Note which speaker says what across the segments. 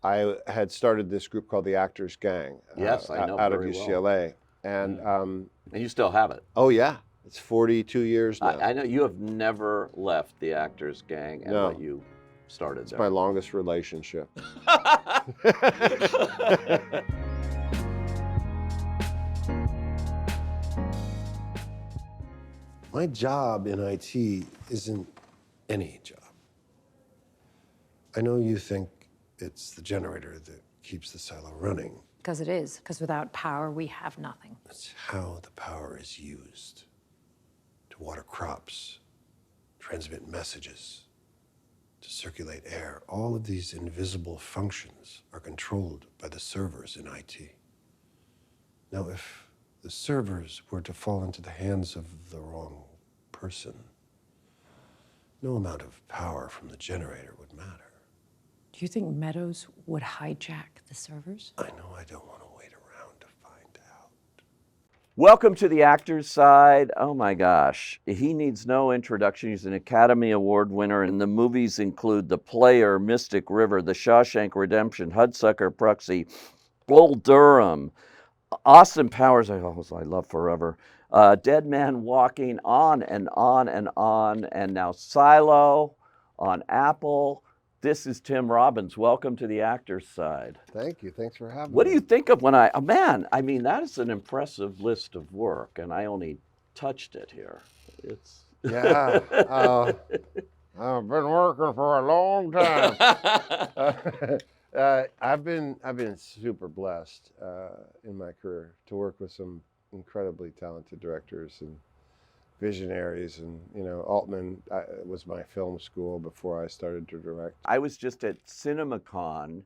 Speaker 1: I had started this group called the Actors Gang.
Speaker 2: Yes, I know
Speaker 1: out of
Speaker 2: very well.
Speaker 1: UCLA, and
Speaker 2: And you still have it.
Speaker 1: oh yeah, it's 42 years now.
Speaker 2: I know you have never left the Actors Gang and
Speaker 1: No.
Speaker 2: what you started
Speaker 1: It's
Speaker 2: there.
Speaker 1: my longest relationship. My job in IT isn't any job. I know you think it's the generator that keeps the silo running.
Speaker 3: Because it is. Because without power, we have nothing.
Speaker 1: It's how the power is used to water crops, transmit messages, to circulate air. All of these invisible functions are controlled by the servers in IT. Now, if the servers were to fall into the hands of the wrong person, no amount of power from the generator would matter.
Speaker 3: Do you think Meadows would hijack the servers?
Speaker 1: I know I don't want to wait around to find out.
Speaker 2: Welcome to the Actors Side. Oh my gosh, he needs no introduction. He's an Academy Award winner, and the movies include The Player, Mystic River, The Shawshank Redemption, Hudsucker Proxy, Bull Durham, Austin Powers, I love forever, Dead Man Walking, on and on and on, and now Silo on Apple. This is Tim Robbins. Welcome to the Actors Side.
Speaker 1: Thank you. Thanks for having me.
Speaker 2: What do you think of when that is an impressive list of work, and I only touched it here. It's
Speaker 1: Yeah. I've been working for a long time. I've been super blessed in my career to work with some incredibly talented directors and visionaries, and Altman was my film school before I started to direct.
Speaker 2: I was just at CinemaCon,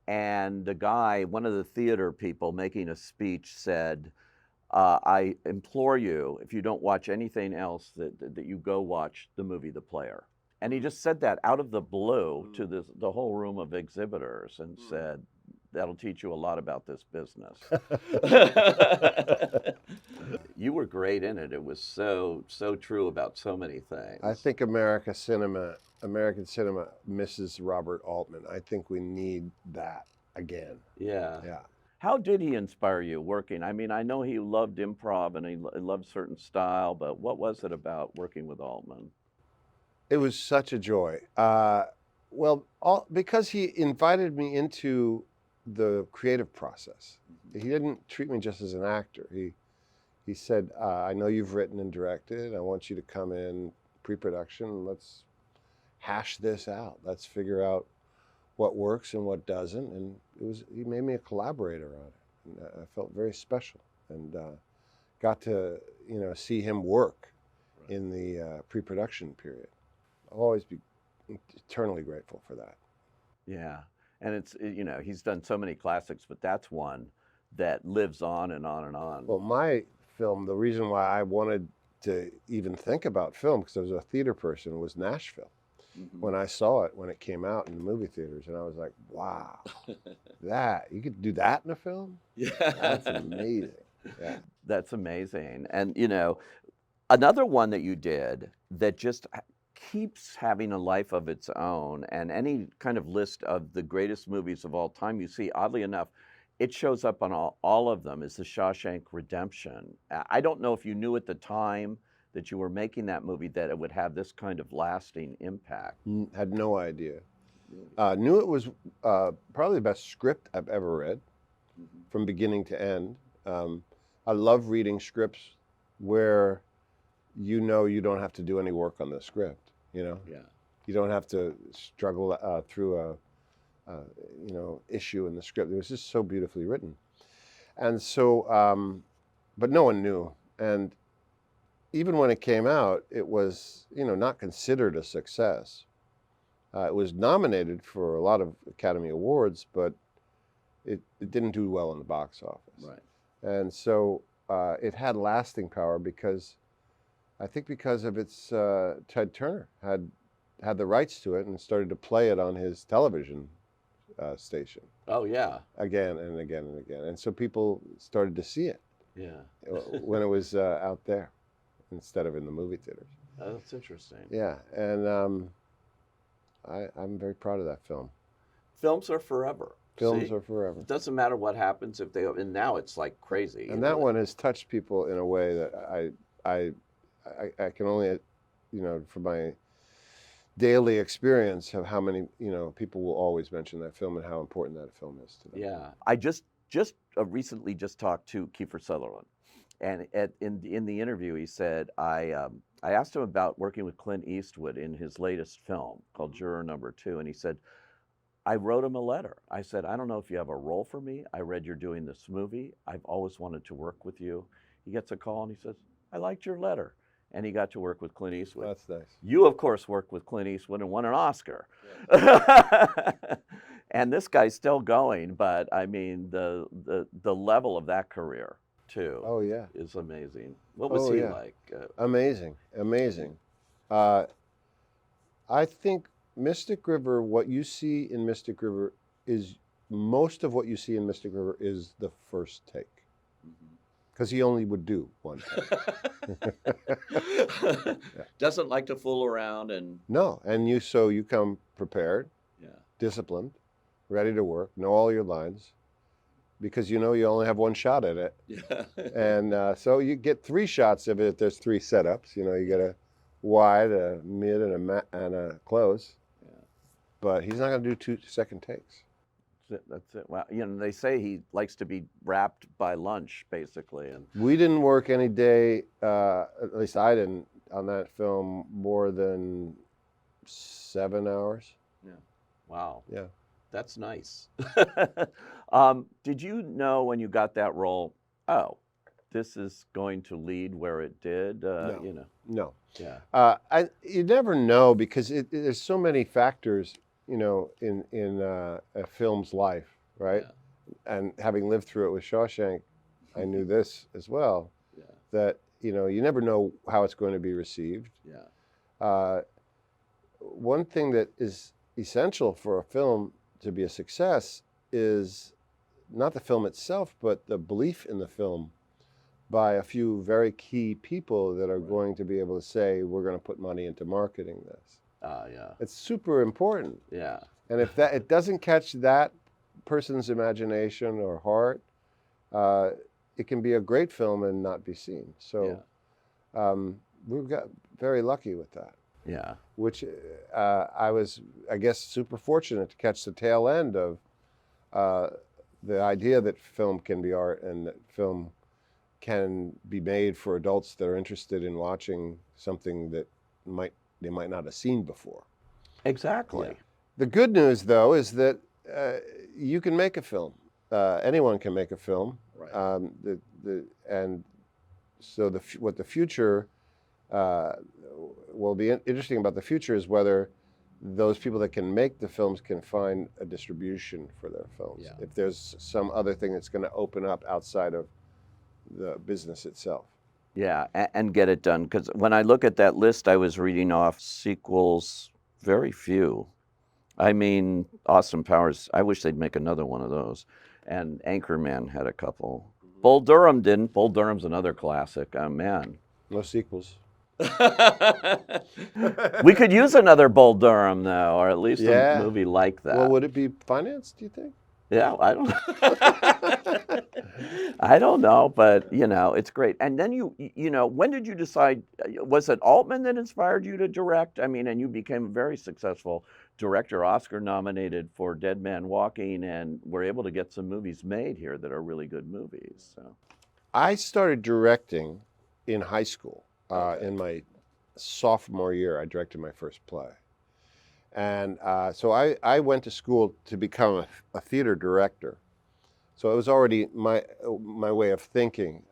Speaker 2: and the guy, one of the theater people making a speech, said, I implore you, if you don't watch anything else, that you go watch the movie The Player. And he just said that out of the blue to the whole room of exhibitors and said, that'll teach you a lot about this business. You were great in it. It was so true about so many things.
Speaker 1: I think American cinema misses Robert Altman. I think we need that again.
Speaker 2: Yeah.
Speaker 1: Yeah.
Speaker 2: How did he inspire you working? I mean, I know he loved improv and he loved certain style, but what was it about working with Altman?
Speaker 1: It was such a joy. Because he invited me into the creative process. He didn't treat me just as an actor. He said, I know you've written and directed. I want you to come in pre-production and let's hash this out. Let's figure out what works and what doesn't. And he made me a collaborator on it. And I felt very special, and got to see him work in the pre-production period. I'll always be eternally grateful for that.
Speaker 2: Yeah, and it's he's done so many classics, but that's one that lives on and on and on.
Speaker 1: Well, my film, the reason why I wanted to even think about film, because I was a theater person, was Nashville. Mm-hmm. When I saw it, when it came out in the movie theaters, and I was like, wow, you could do that in a film?
Speaker 2: Yeah.
Speaker 1: That's amazing. Yeah.
Speaker 2: That's amazing. And another one that you did that just keeps having a life of its own, and any kind of list of the greatest movies of all time you see, oddly enough, it shows up on all of them, is The Shawshank Redemption. I don't know if you knew at the time that you were making that movie that it would have this kind of lasting impact.
Speaker 1: Had no idea. Knew it was probably the best script I've ever read, from beginning to end. I love reading scripts where you don't have to do any work on the script. Yeah. You don't have to struggle through a issue in the script. It was just so beautifully written. And so, but no one knew. And even when it came out, it was, not considered a success. It was nominated for a lot of Academy Awards, but it didn't do well in the box office.
Speaker 2: Right.
Speaker 1: And so it had lasting power because of its, Ted Turner had the rights to it and started to play it on his television station.
Speaker 2: Oh yeah.
Speaker 1: Again and again and again. And so people started to see it.
Speaker 2: Yeah.
Speaker 1: When it was out there instead of in the movie theaters.
Speaker 2: Oh, that's interesting.
Speaker 1: Yeah, and I'm very proud of that film.
Speaker 2: Films are forever.
Speaker 1: Films
Speaker 2: See?
Speaker 1: are forever.
Speaker 2: It doesn't matter what happens if they, and now it's like crazy.
Speaker 1: And that one has touched people in a way that I can only, from my daily experience of how many, people will always mention that film and how important that film is to them.
Speaker 2: Yeah, I just recently just talked to Kiefer Sutherland, and in the interview he said I asked him about working with Clint Eastwood in his latest film called Juror Number Two, and he said, I wrote him a letter. I said, I don't know if you have a role for me. I read you're doing this movie. I've always wanted to work with you. He gets a call and he says, I liked your letter. And he got to work with Clint Eastwood.
Speaker 1: That's nice.
Speaker 2: You, of course, worked with Clint Eastwood and won an Oscar. And this guy's still going, but I mean, the level of that career, too,
Speaker 1: Oh, yeah.
Speaker 2: is amazing. What was he like?
Speaker 1: Amazing. I think Mystic River, what you see in Mystic River is most of what you see in Mystic River is the first take. Because he only would do one take.
Speaker 2: Doesn't like to fool around and
Speaker 1: No, and you come prepared, disciplined, ready to work, know all your lines, because you only have one shot at it.
Speaker 2: Yeah.
Speaker 1: And so you get 3 shots of it. There's 3 setups. You get a wide, a mid, and a close. But he's not going to do 2 second takes.
Speaker 2: That's it. Well, they say he likes to be wrapped by lunch, basically. And
Speaker 1: We didn't work any day, at least I didn't, on that film more than 7 hours.
Speaker 2: yeah, wow,
Speaker 1: Yeah.
Speaker 2: that's nice. Did you know when you got that role? Oh, this is going to lead where it did.
Speaker 1: No. No.
Speaker 2: Yeah.
Speaker 1: You never know because there's so many factors, in a film's life, right?
Speaker 2: Yeah.
Speaker 1: And having lived through it with Shawshank, I knew this as well.
Speaker 2: Yeah.
Speaker 1: That you never know how it's going to be received.
Speaker 2: Yeah.
Speaker 1: One thing that is essential for a film to be a success is not the film itself, but the belief in the film by a few very key people that are going to be able to say, we're going to put money into marketing this.
Speaker 2: Yeah.
Speaker 1: It's super important.
Speaker 2: Yeah.
Speaker 1: And if it doesn't catch that person's imagination or heart, it can be a great film and not be seen. So we've got very lucky with that.
Speaker 2: Yeah.
Speaker 1: Which I was, I guess, super fortunate to catch the tail end of the idea that film can be art and that film can be made for adults that are interested in watching something that they might not have seen before.
Speaker 2: Exactly.
Speaker 1: Yeah. The good news, though, is that you can make a film. Anyone can make a film.
Speaker 2: Right.
Speaker 1: And so what the future will be interesting about the future is whether those people that can make the films can find a distribution for their films.
Speaker 2: Yeah.
Speaker 1: If there's some other thing that's going to open up outside of the business itself.
Speaker 2: Yeah, and get it done. Because when I look at that list I was reading off, sequels, very few. I mean, Austin Powers, I wish they'd make another one of those. And Anchorman had a couple. Bull Durham didn't. Bull Durham's another classic. Oh, man.
Speaker 1: No sequels.
Speaker 2: We could use another Bull Durham, though, or at least
Speaker 1: Yeah.
Speaker 2: a movie like that.
Speaker 1: Well, would it be financed, do you think?
Speaker 2: Yeah, I don't know. I don't know, but it's great. And then when did you decide? Was it Altman that inspired you to direct? I mean, and you became a very successful director, Oscar nominated for Dead Man Walking, and were able to get some movies made here that are really good movies. So.
Speaker 1: I started directing in high school. In my sophomore year, I directed my first play. And so I went to school to become a theater director. So it was already my way of thinking.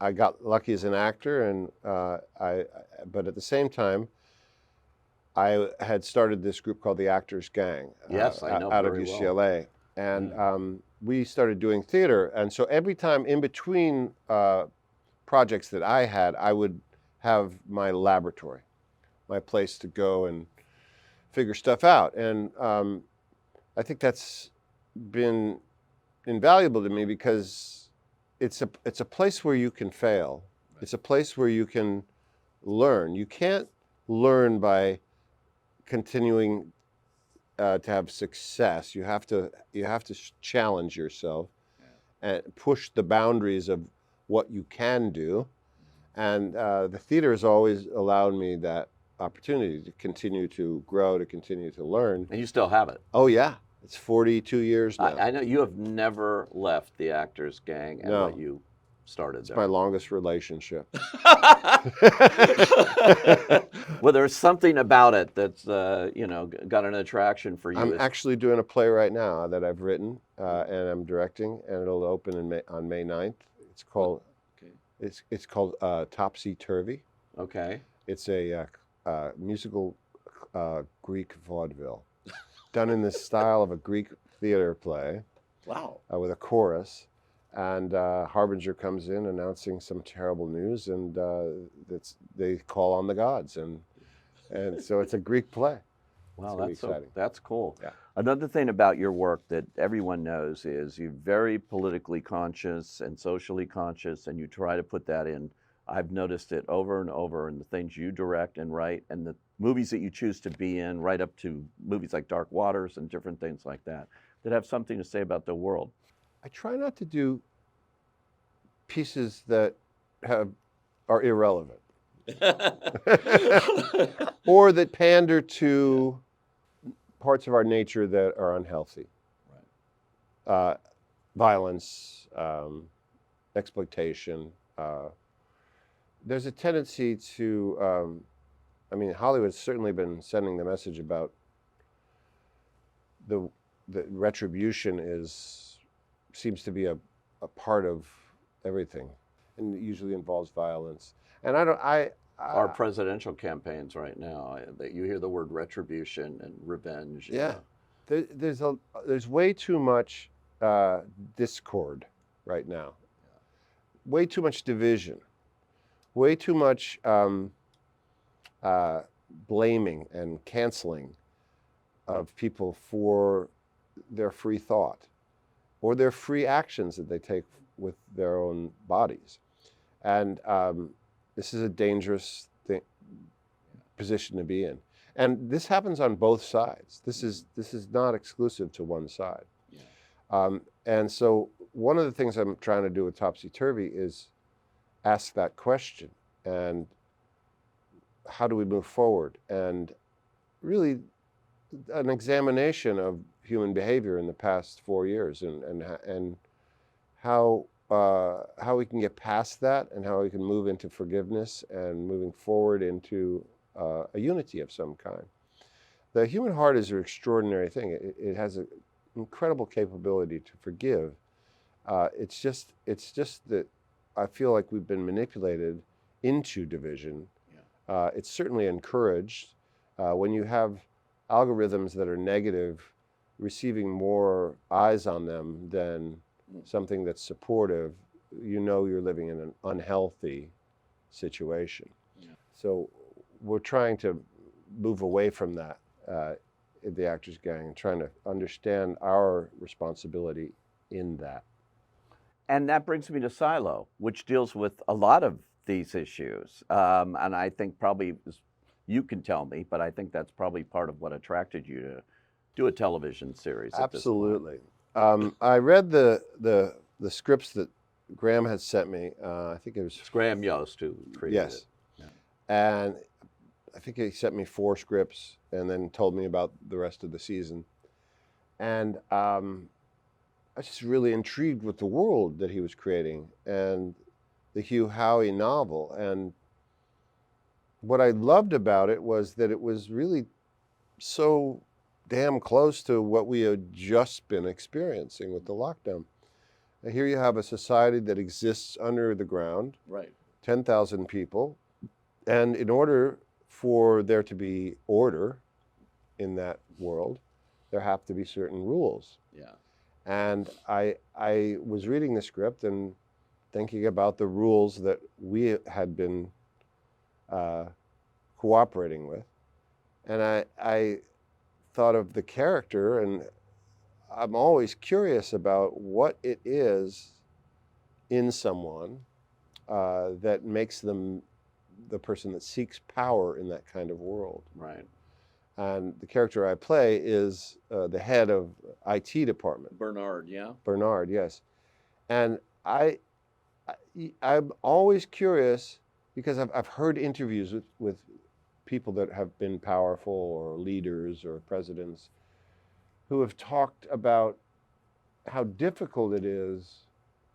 Speaker 1: I got lucky as an actor, and but at the same time, I had started this group called the Actors Gang.
Speaker 2: Yes, I know
Speaker 1: out of
Speaker 2: very
Speaker 1: UCLA, and we started doing theater. And so every time in between projects that I had, I would have my laboratory, my place to go and figure stuff out. And I think that's been invaluable to me because it's a place where you can fail. Right. It's a place where you can learn. You can't learn by continuing to have success, you have to challenge yourself and push the boundaries of what you can do. And the theater has always allowed me that opportunity to continue to grow, to continue to learn.
Speaker 2: And you still have it.
Speaker 1: Oh yeah, it's 42 years now.
Speaker 2: I know you have never left the Actors Gang and
Speaker 1: No.
Speaker 2: what you started
Speaker 1: It's
Speaker 2: there.
Speaker 1: my longest relationship.
Speaker 2: Well, there's something about it that's got an attraction for you.
Speaker 1: I'm actually doing a play right now that I've written and I'm directing, and it'll open on May 9th. It's called it's called Topsy Turvy.
Speaker 2: Okay.
Speaker 1: It's a musical Greek vaudeville done in the style of a Greek theater play.
Speaker 2: Wow.
Speaker 1: With a chorus. And Harbinger comes in announcing some terrible news, and they call on the gods, and so it's a Greek play.
Speaker 2: Wow,
Speaker 1: It's exciting.
Speaker 2: That's cool.
Speaker 1: Yeah.
Speaker 2: Another thing about your work that everyone knows is you're very politically conscious and socially conscious, and you try to put that in. I've noticed it over and over in the things you direct and write, and the movies that you choose to be in, right up to movies like Dark Waters and different things like that have something to say about the world.
Speaker 1: I try not to do pieces that are irrelevant or that pander to parts of our nature that are unhealthy. Right. Violence, exploitation. There's a tendency to, Hollywood's certainly been sending the message about the retribution seems to be a part of everything, and it usually involves violence. And
Speaker 2: Our presidential campaigns right now, that you hear the word retribution and revenge.
Speaker 1: Yeah, there's way too much discord right now. Yeah. Way too much division. Way too much blaming and canceling of people for their free thought or their free actions that they take with their own bodies. And this is a dangerous position to be in. And this happens on both sides. This is not exclusive to one side. Yeah. And so one of the things I'm trying to do with Topsy Turvy is ask that question, and how do we move forward? And really an examination of human behavior in the past 4 years, and how we can get past that, and how we can move into forgiveness and moving forward into a unity of some kind. The human heart is an extraordinary thing. It has an incredible capability to forgive. It's just that I feel like we've been manipulated into division. Yeah. It's certainly encouraged when you have algorithms that are negative, receiving more eyes on them than something that's supportive. You know you're living in an unhealthy situation. Yeah. So we're trying to move away from that in the Actors Gang, and trying to understand our responsibility in that.
Speaker 2: And that brings me to Silo, which deals with a lot of these issues. And I think probably, you can tell me, but I think that's probably part of what attracted you to do a television series.
Speaker 1: Absolutely. I read the scripts that Graham had sent me. I think it's
Speaker 2: Graham Yost who created it.
Speaker 1: Yeah. And I think he sent me 4 scripts and then told me about the rest of the season. And I was just really intrigued with the world that he was creating and the Hugh Howey novel. And what I loved about it was that it was really so damn close to what we had just been experiencing with the lockdown. And here you have a society that exists under the ground,
Speaker 2: right?
Speaker 1: 10,000 people, and in order for there to be order in that world, there have to be certain rules. Yeah. And I was reading the script and thinking about the rules that we had been cooperating with, and I thought of the character, and I'm always curious about what it is in someone that makes them the person that seeks power in that kind of world.
Speaker 2: Right.
Speaker 1: And the character I play is the head of IT department.
Speaker 2: Bernard, yeah.
Speaker 1: Bernard, yes. And I'm always curious because I've heard interviews with people that have been powerful or leaders or presidents who have talked about how difficult it is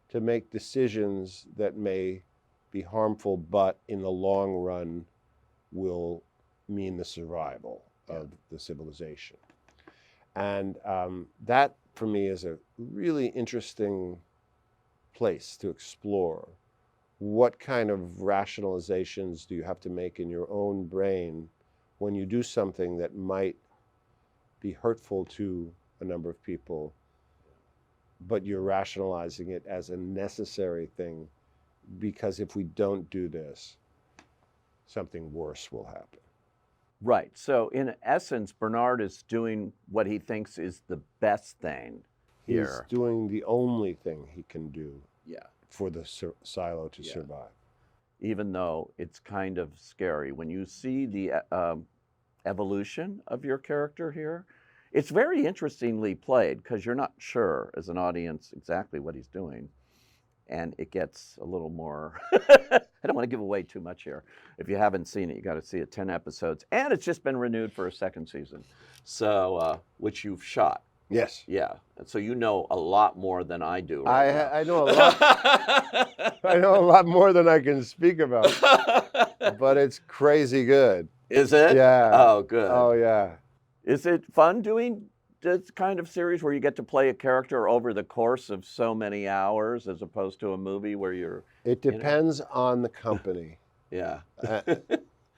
Speaker 1: to make decisions that may be harmful, but in the long run will mean the survival of the civilization. And that, for me, is a really interesting place to explore. What kind of rationalizations do you have to make in your own brain when you do something that might be hurtful to a number of people, but you're rationalizing it as a necessary thing, because if we don't do this, something worse will happen.
Speaker 2: Right. So in essence, Bernard is doing what he thinks is the best thing here.
Speaker 1: He's doing the only thing he can do
Speaker 2: Yeah.
Speaker 1: for the silo to survive.
Speaker 2: Even though it's kind of scary. When you see the evolution of your character here, it's very interestingly played because you're not sure as an audience exactly what he's doing. And it gets a little more, I don't want to give away too much here. If you haven't seen it, you got to see it, 10 episodes. And it's just been renewed for a second season, so which you've shot.
Speaker 1: Yes.
Speaker 2: Yeah. And so you know a lot more than I do. Right now.
Speaker 1: I know a lot. I know a lot more than I can speak about, but it's crazy good.
Speaker 2: Is it?
Speaker 1: Yeah.
Speaker 2: Oh, good.
Speaker 1: Oh, yeah.
Speaker 2: Is it fun doing this kind of series where you get to play a character over the course of so many hours as opposed to a movie where you're...
Speaker 1: It depends on the company.
Speaker 2: Yeah.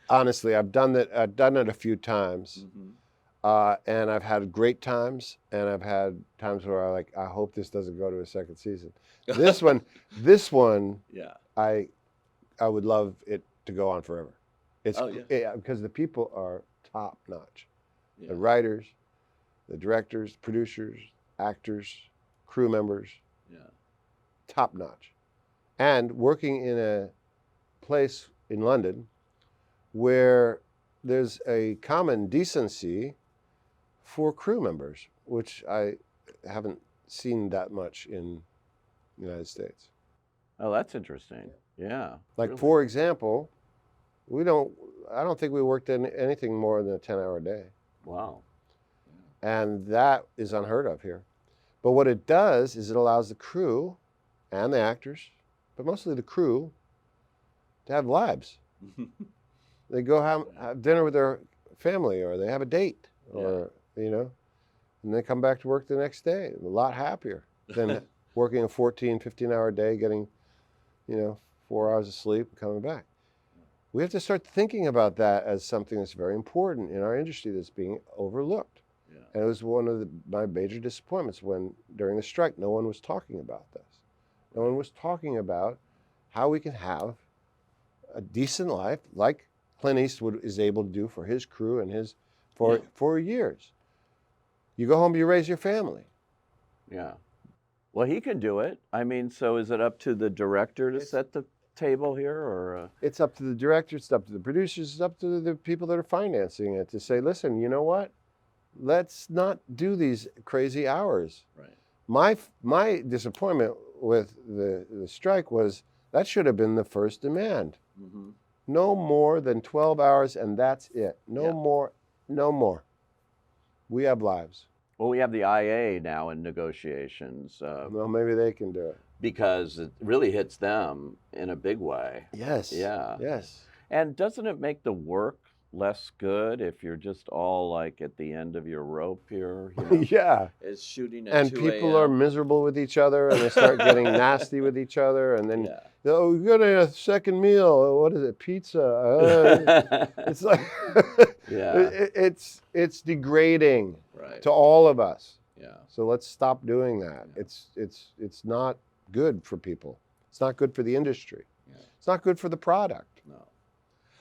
Speaker 1: Honestly, I've done it a few times, and I've had great times, and I've had times where I hope this doesn't go to a second season. This one,
Speaker 2: Yeah.
Speaker 1: I would love it to go on forever. It's
Speaker 2: yeah.
Speaker 1: Because the people are top notch.
Speaker 2: Yeah.
Speaker 1: The writers, the directors, producers, actors, crew members, top notch. And working in a place in London where there's a common decency for crew members, which I haven't seen that much in the United States.
Speaker 2: Oh, that's interesting. Yeah.
Speaker 1: Like,
Speaker 2: really.
Speaker 1: for example, I don't think we worked in anything more than a 10-hour day.
Speaker 2: Wow.
Speaker 1: And that is unheard of here. But what it does is it allows the crew and the actors, but mostly the crew, to have lives. They go have dinner with their family, or they have a date, or, and they come back to work the next day, a lot happier than working a 14, 15-hour day, getting, 4 hours of sleep and coming back. We have to start thinking about that as something that's very important in our industry that's being overlooked. Yeah. And it was one of my major disappointments when, during the strike, no one was talking about this. No one was talking about how we can have a decent life like Clint Eastwood is able to do for his crew and for years. You go home, you raise your family.
Speaker 2: Yeah. Well, he can do it. I mean, so is it up to the director to set the table here, or?
Speaker 1: It's up to the director, it's up to the producers, it's up to the people that are financing it to say, listen, you know what? Let's not do these crazy hours. Right. My disappointment with the strike was that should have been the first demand. Mm-hmm. No more than 12 hours, and that's it. No more. We have lives.
Speaker 2: Well, we have the IA now in negotiations.
Speaker 1: Well, maybe they can do it.
Speaker 2: Because it really hits them in a big way.
Speaker 1: Yes.
Speaker 2: Yeah.
Speaker 1: Yes.
Speaker 2: And doesn't it make the work less good if you're just all like at the end of your rope here?
Speaker 1: Yeah.
Speaker 2: It's shooting at
Speaker 1: and
Speaker 2: 2
Speaker 1: people are miserable with each other, and they start getting nasty with each other, and then oh, we got a second meal. What is it? Pizza. It's like it's degrading to all of us. Yeah. So let's stop doing that. Yeah. It's not good for people. It's not good for the industry. Yeah. It's not good for the product.
Speaker 2: No.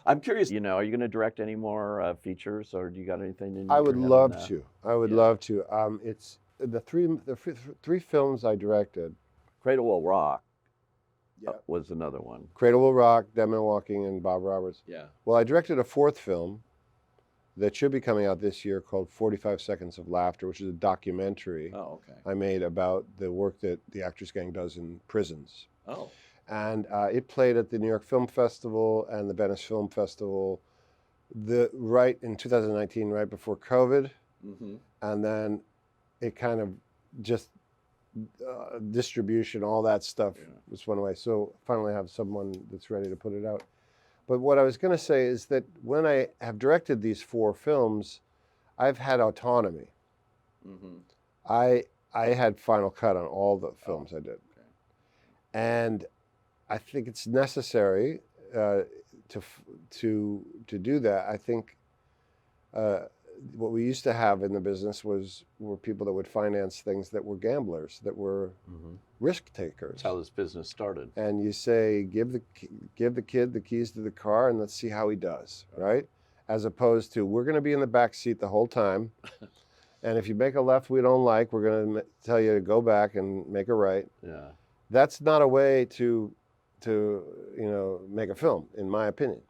Speaker 2: I'm curious, are you going to direct any more features, or do you got anything in
Speaker 1: I would love to. I would love to. It's the three films I directed.
Speaker 2: Cradle Will Rock was another one.
Speaker 1: Cradle Will Rock, Dead Man Walking, and Bob Roberts.
Speaker 2: Yeah.
Speaker 1: Well, I directed a fourth film, that should be coming out this year called 45 Seconds of Laughter, which is a documentary
Speaker 2: Oh, okay.
Speaker 1: I made about the work that the Actors Gang does in prisons.
Speaker 2: Oh.
Speaker 1: And it played at the New York Film Festival and the Venice Film Festival right in 2019, right before COVID.
Speaker 2: Mm-hmm.
Speaker 1: And then it kind of just distribution, all that stuff just went away. So finally I have someone that's ready to put it out. But what I was going to say is that when I have directed these 4 films, I've had autonomy.
Speaker 2: Mm-hmm.
Speaker 1: I had final cut on all the films I did.
Speaker 2: Okay.
Speaker 1: And I think it's necessary to do that. I think what we used to have in the business were people that would finance things that were gamblers, that were risk takers.
Speaker 2: That's how this business started.
Speaker 1: And you say, give the kid the keys to the car and let's see how he does, right? As opposed to, we're going to be in the back seat the whole time. And if you make a left we don't like, we're going to tell you to go back and make a right.
Speaker 2: Yeah.
Speaker 1: That's not a way to make a film, in my opinion.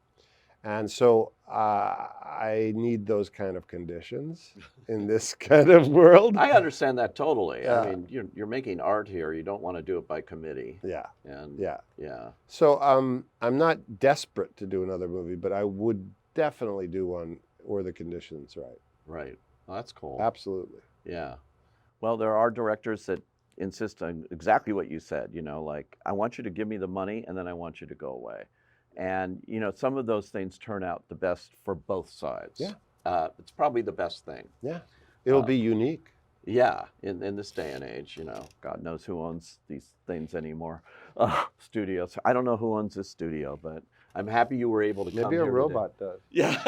Speaker 1: And so I need those kind of conditions in this kind of world.
Speaker 2: I understand that totally.
Speaker 1: Yeah.
Speaker 2: I mean, you're making art here. You don't want to do it by committee.
Speaker 1: Yeah.
Speaker 2: And
Speaker 1: Yeah.
Speaker 2: yeah.
Speaker 1: So I'm not desperate to do another movie, but I would definitely do one were the conditions right.
Speaker 2: Right. Well, that's cool.
Speaker 1: Absolutely.
Speaker 2: Yeah. Well, there are directors that insist on exactly what you said, like, I want you to give me the money and then I want you to go away. And, some of those things turn out the best for both sides.
Speaker 1: Yeah.
Speaker 2: It's probably the best thing.
Speaker 1: Yeah. It'll be unique.
Speaker 2: Yeah. In this day and age, God knows who owns these things anymore. Studios. I don't know who owns this studio, but I'm happy you were able to come
Speaker 1: Maybe
Speaker 2: here
Speaker 1: a robot
Speaker 2: today.
Speaker 1: does.
Speaker 2: Yeah.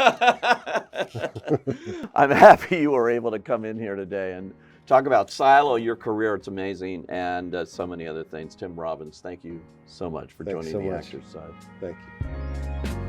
Speaker 2: I'm happy you were able to come in here today and talk about Silo, your career. It's amazing, and so many other things. Tim Robbins, thank you so much for
Speaker 1: Thanks
Speaker 2: joining
Speaker 1: so
Speaker 2: the
Speaker 1: much.
Speaker 2: Actors Side.
Speaker 1: Thank you.